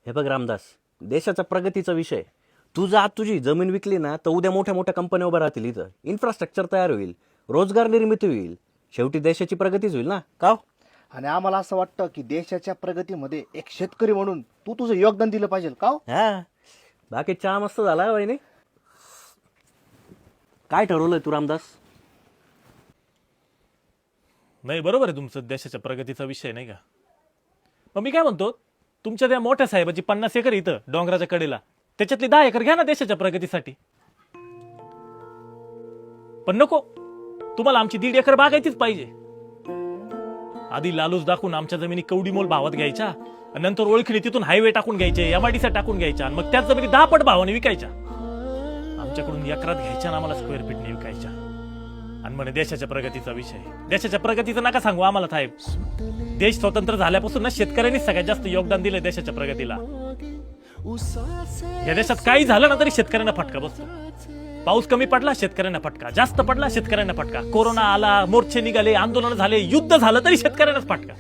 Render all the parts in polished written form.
हे बघ रामदास, देशाच्या प्रगतीचा विषय. तू जर आज तुझी जमीन विकली ना तर उद्या मोठ्या मोठ्या कंपन्या उभ्या राहतील. इथं इन्फ्रास्ट्रक्चर तयार होईल, रोजगार निर्मिती होईल, शेवटी देशाची प्रगतीच होईल ना. का हो? आणि आम्हाला असं वाटतं की देशाच्या प्रगतीमध्ये एक शेतकरी म्हणून तू तुझं योगदान दिलं पाहिजे का हो? हा, बाकी चहा मस्त झाला वहिनी. काय ठरवलंय तू रामदास? नाही, बरोबर आहे तुमचं, देशाच्या प्रगतीचा विषय नाही का. मग मी काय म्हणतो, तुमच्या त्या मोठ्या साहेबाची 50 एकर इथं डोंगराच्या कडेला, त्याच्यातली 10 एकर घ्या ना देशाच्या प्रगतीसाठी. पण नको, तुम्हाला आमची 1.5 एकर बागायचीच पाहिजे. आधी लालूच दाखवून आमच्या जमिनी कवडी मोल भावात घ्यायच्या, आणि नंतर ओळखीने तिथून हायवे टाकून घ्यायचे, एमआयडीसी टाकून घ्यायच्या, आणि मग त्याच जमिनी 10 पट भावाने विकायच्या. आमच्याकडून एकरात घ्यायच्या ना आम्हाला स्क्वेअर फीटने विकायच्या. आणि म्हणे देशाच्या प्रगतीचा विषय. देशाच्या प्रगतीचं नका सांगू आम्हाला साहेब. देश स्वतंत्र झाल्यापासून ना शेतकऱ्यांनी सगळ्यात जास्त योगदान दिलंय देशाच्या प्रगतीला. या देशात काही झालं ना तरी शेतकऱ्यांना फटका बसतो. पाऊस कमी पडला शेतकऱ्यांना फटका, जास्त पडला शेतकऱ्यांना फटका, कोरोना आला, मोर्चे निघाले, आंदोलन झाले, युद्ध झालं तरी शेतकऱ्यांनाच फटका.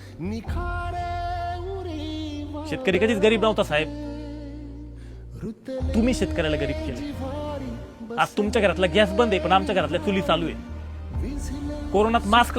शेतकरी कधीच गरीब नव्हता साहेब. तुम्ही शेतकऱ्याला गरीब केले. आज तुमच्या घरातला गॅस बंद आहे पण आमच्या घरातल्या चुली चालू आहे. कोरोनात मास्क